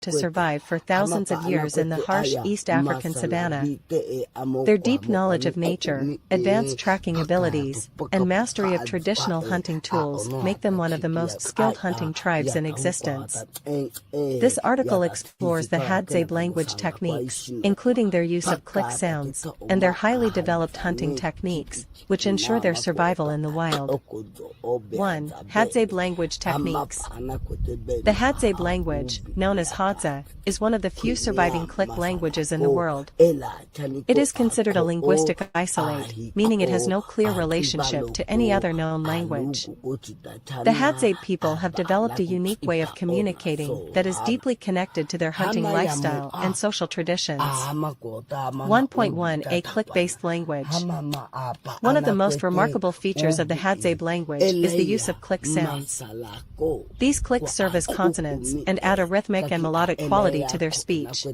to survive for thousands of years in the harsh East African savanna. Their deep knowledge of nature, advanced tracking abilities, and mastery of traditional hunting tools make them one of the most skilled hunting tribes in existence. This article explores the Hadzabe language techniques, including their use of click sounds, and their highly developed hunting techniques, which ensure their survival in the wild. 1. Hadzabe language techniques. The Hadzabe language, known as Hadza, is one of the few surviving click languages in the world. It is considered a linguistic isolate, meaning it has no clear relationship to any other known language. The Hadzabe people have developed a unique way of communicating that is deeply connected to their hunting lifestyle and social traditions. 1.1 A click-based language. One of the most remarkable features of the Hadzabe language is the use of click sounds. These clicks serve as consonants and add a rhythmic and melodic quality to their speech.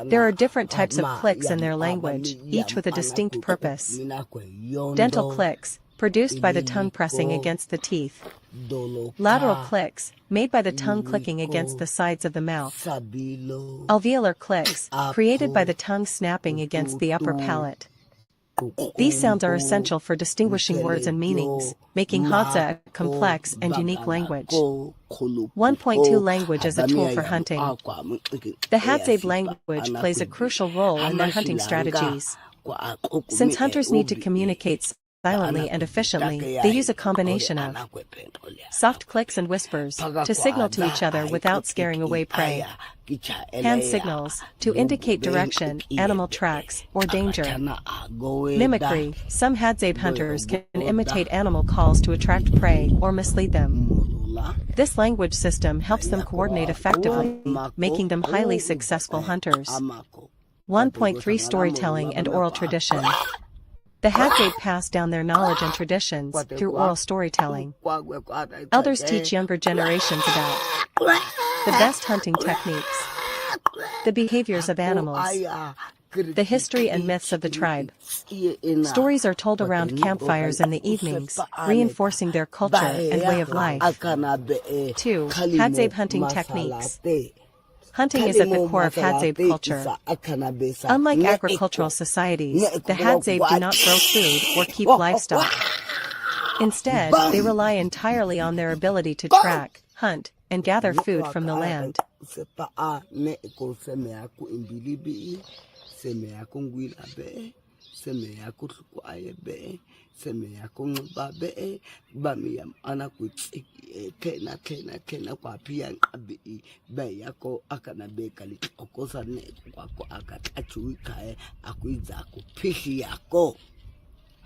There are different types of clicks in their language, each with a distinct purpose. Dental clicks, produced by the tongue pressing against the teeth. Lateral clicks, made by the tongue clicking against the sides of the mouth. Alveolar clicks, created by the tongue snapping against the upper palate. These sounds are essential for distinguishing words and meanings, making Hadza a complex and unique language. 1.2 Language as a tool for hunting. The Hadzabe language plays a crucial role in their hunting strategies. Since hunters need to communicate silently and efficiently, they use a combination of soft clicks and whispers to signal to each other without scaring away prey. Hand signals, to indicate direction, animal tracks, or danger. Mimicry, some Hadzabe hunters can imitate animal calls to attract prey or mislead them. This language system helps them coordinate effectively, making them highly successful hunters. 1.3 Storytelling and oral tradition. The Hadzabe pass down their knowledge and traditions through oral storytelling. Elders teach younger generations about the best hunting techniques, the behaviors of animals, the history and myths of the tribe. Stories are told around campfires in the evenings, reinforcing their culture and way of life. 2. Hadzabe hunting techniques. Hunting is at the core of Hadzabe culture. Unlike agricultural societies, the Hadzabe do not grow food or keep livestock. Instead, they rely entirely on their ability to track, hunt, and gather food from the land.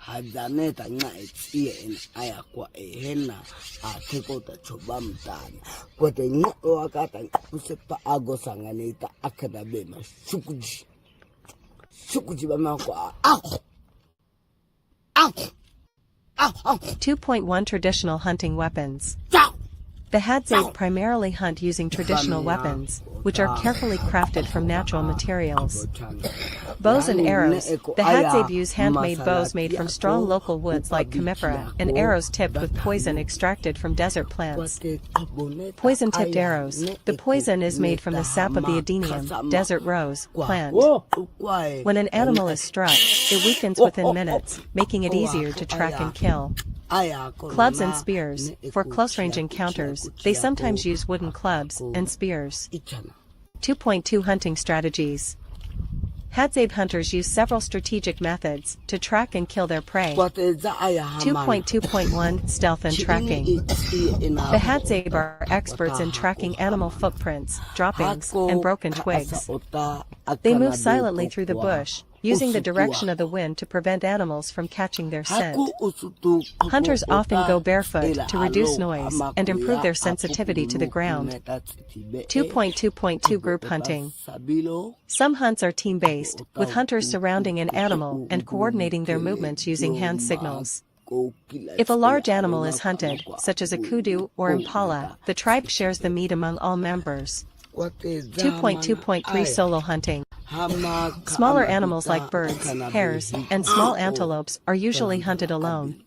Hadaneta nga etie en ayakwa ehena atekota chobamtana kote ngo wakata kusepa agosanganeta akadabema shukuji bamakwa 2.1 Traditional hunting weapons. The Hadzabe primarily hunt using traditional weapons, which are carefully crafted from natural materials. Bows and arrows. The Hadzabe use handmade bows made from strong local woods like conifera, and arrows tipped with poison extracted from desert plants. Poison-tipped arrows. The poison is made from the sap of the adenium, desert rose, plant. When an animal is struck, it weakens within minutes, making it easier to track and kill. Clubs and spears. For close-range encounters, they sometimes use wooden clubs and spears. 2.2 Hunting strategies. Hadzabe hunters use several strategic methods to track and kill their prey. 2.2.1 Stealth and tracking. The Hadzabe are experts in tracking animal footprints, droppings, and broken twigs. They move silently through the bush, using the direction of the wind to prevent animals from catching their scent. Hunters often go barefoot to reduce noise and improve their sensitivity to the ground. 2.2.2 Group hunting. Some hunts are team-based, with hunters surrounding an animal and coordinating their movements using hand signals. If a large animal is hunted, such as a kudu or impala, the tribe shares the meat among all members. 2.2.3 Solo hunting. Smaller animals like birds, hares, and small antelopes are usually hunted alone.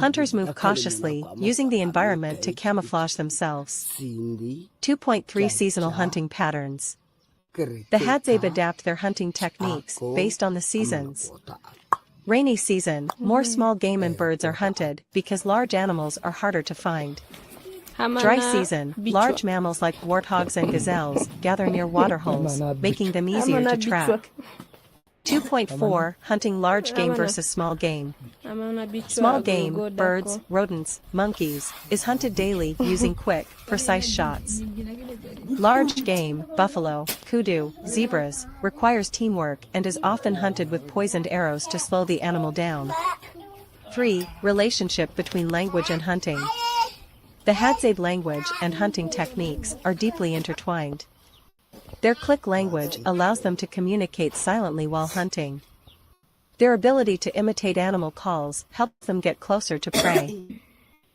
Hunters move cautiously, using the environment to camouflage themselves. 2.3 Seasonal hunting patterns. The Hadzabe adapt their hunting techniques based on the seasons. Rainy season, more small game and birds are hunted because large animals are harder to find. Dry season, large mammals like warthogs and gazelles gather near waterholes, making them easier to track. 2.4 Hunting large game versus small game. Small game, birds, rodents, monkeys, is hunted daily using quick, precise shots. Large game, buffalo, kudu, zebras, requires teamwork and is often hunted with poisoned arrows to slow the animal down. 3. Relationship between language and hunting. The Hadzabe language and hunting techniques are deeply intertwined. Their click language allows them to communicate silently while hunting. Their ability to imitate animal calls helps them get closer to prey.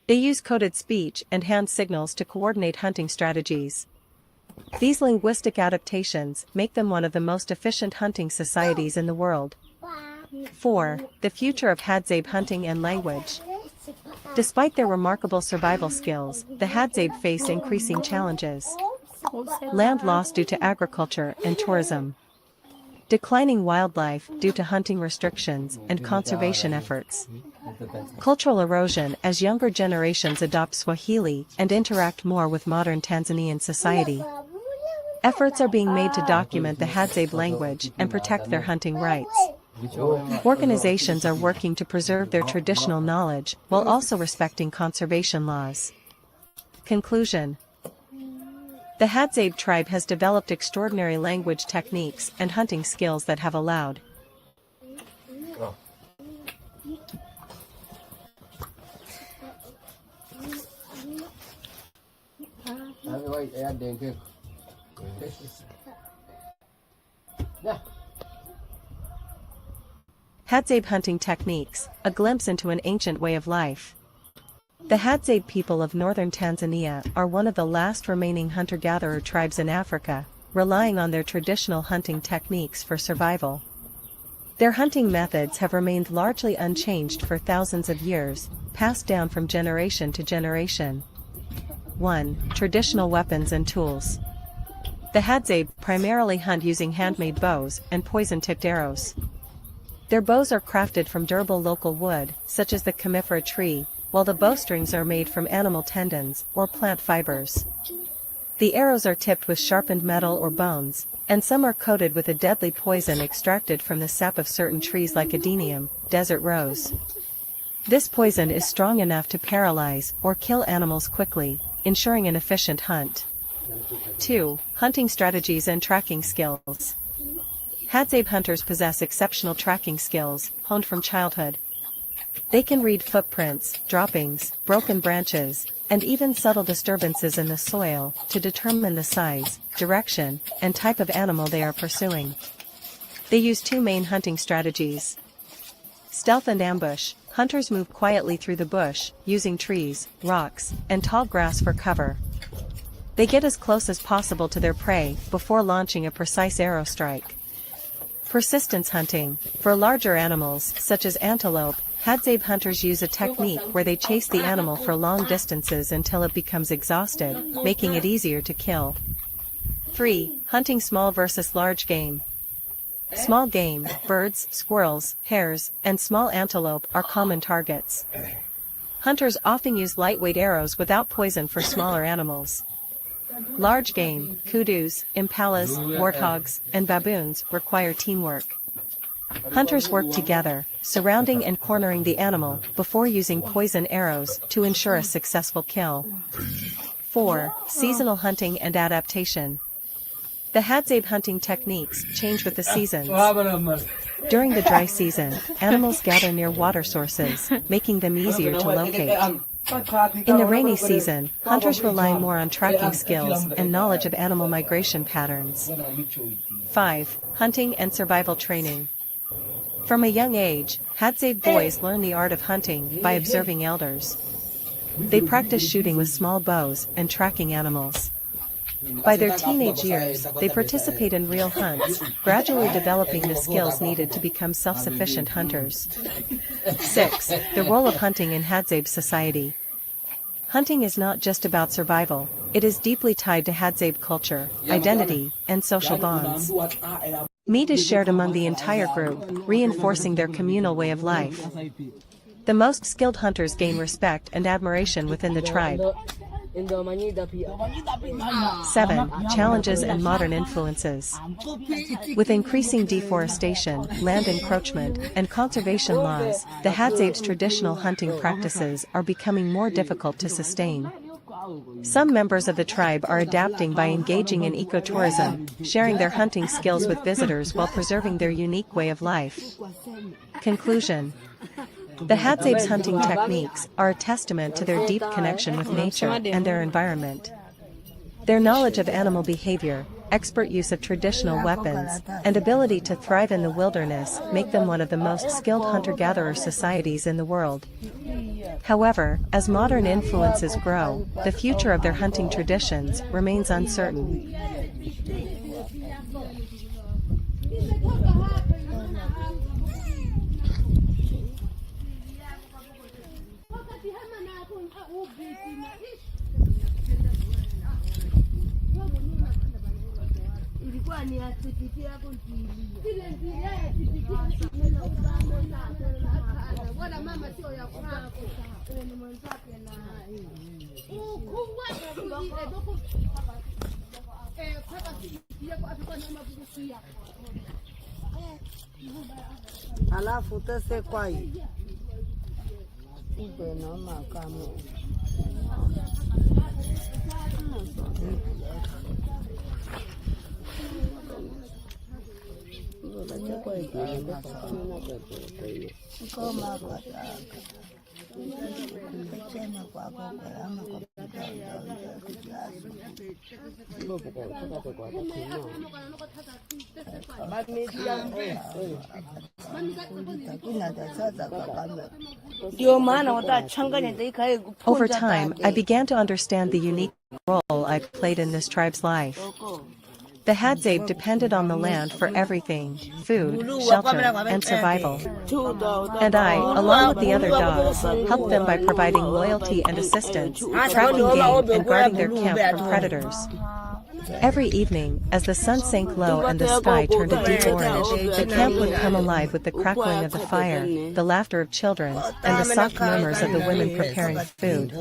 They use coded speech and hand signals to coordinate hunting strategies. These linguistic adaptations make them one of the most efficient hunting societies in the world. 4. The future of Hadzabe hunting and language. Despite their remarkable survival skills, the Hadzabe face increasing challenges. Land loss due to agriculture and tourism. Declining wildlife due to hunting restrictions and conservation efforts. Cultural erosion as younger generations adopt Swahili and interact more with modern Tanzanian society. Efforts are being made to document the Hadzabe language and protect their hunting rights. Organizations are working to preserve their traditional knowledge while also respecting conservation laws. Conclusion. The Hadzabe tribe has developed extraordinary language techniques and hunting skills that have allowed Hadzabe hunting techniques, a glimpse into an ancient way of life. The Hadzabe people of northern Tanzania are one of the last remaining hunter-gatherer tribes in Africa, relying on their traditional hunting techniques for survival. Their hunting methods have remained largely unchanged for thousands of years, passed down from generation to generation. 1. Traditional weapons and tools. The Hadzabe primarily hunt using handmade bows and poison-tipped arrows. Their bows are crafted from durable local wood, such as the conifera tree, while the bowstrings are made from animal tendons or plant fibers. The arrows are tipped with sharpened metal or bones, and some are coated with a deadly poison extracted from the sap of certain trees like adenium, desert rose. This poison is strong enough to paralyze or kill animals quickly, ensuring an efficient hunt. 2. Hunting strategies and tracking skills. Hadzabe hunters possess exceptional tracking skills, honed from childhood. They can read footprints, droppings, broken branches, and even subtle disturbances in the soil to determine the size, direction, and type of animal they are pursuing. They use two main hunting strategies. Stealth and ambush. Hunters move quietly through the bush, using trees, rocks, and tall grass for cover. They get as close as possible to their prey before launching a precise arrow strike. Persistence hunting. For larger animals, such as antelope, Hadzabe hunters use a technique where they chase the animal for long distances until it becomes exhausted, making it easier to kill. 3. Hunting small versus large game. Small game, birds, squirrels, hares, and small antelope are common targets. Hunters often use lightweight arrows without poison for smaller animals. Large game, kudus, impalas, warthogs, and baboons require teamwork. Hunters work together, surrounding and cornering the animal before using poison arrows to ensure a successful kill. 4. Seasonal hunting and adaptation. The Hadzabe hunting techniques change with the seasons. During the dry season, animals gather near water sources, making them easier to locate. In the rainy season, hunters rely more on tracking skills and knowledge of animal migration patterns. 5. Hunting and survival training. From a young age, Hadzabe boys learn the art of hunting by observing elders. They practice shooting with small bows and tracking animals. By their teenage years, they participate in real hunts, gradually developing the skills needed to become self-sufficient hunters. 6. The role of hunting in Hadzabe society. Hunting is not just about survival, it is deeply tied to Hadzabe culture, identity, and social bonds. Meat is shared among the entire group, reinforcing their communal way of life. The most skilled hunters gain respect and admiration within the tribe. 7. Challenges and modern influences. With increasing deforestation, land encroachment, and conservation laws, the Hadzabe's traditional hunting practices are becoming more difficult to sustain. Some members of the tribe are adapting by engaging in ecotourism, sharing their hunting skills with visitors while preserving their unique way of life. Conclusion. The Hadzabe's hunting techniques are a testament to their deep connection with nature and their environment. Their knowledge of animal behavior, expert use of traditional weapons, and ability to thrive in the wilderness make them one of the most skilled hunter-gatherer societies in the world. However, as modern influences grow, the future of their hunting traditions remains uncertain. Alafu tese kwa hii ube na makamo Over time, I began to understand the unique role I played in this tribe's life. The Hadzabe depended on the land for everything: food, shelter, and survival. And I, along with the other dogs, helped them by providing loyalty and assistance, tracking game, and guarding their camp from predators. Every evening, as the sun sank low and the sky turned a deep orange, the camp would come alive with the crackling of the fire, the laughter of children, and the soft murmurs of the women preparing food.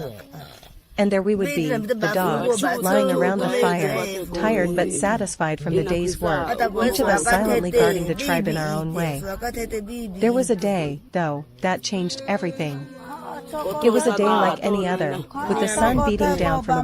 And there we would be, the dogs, lying around the fire, tired but satisfied from the day's work, each of us silently guarding the tribe in our own way. There was a day, though, that changed everything. It was a day like any other, with the sun beating down from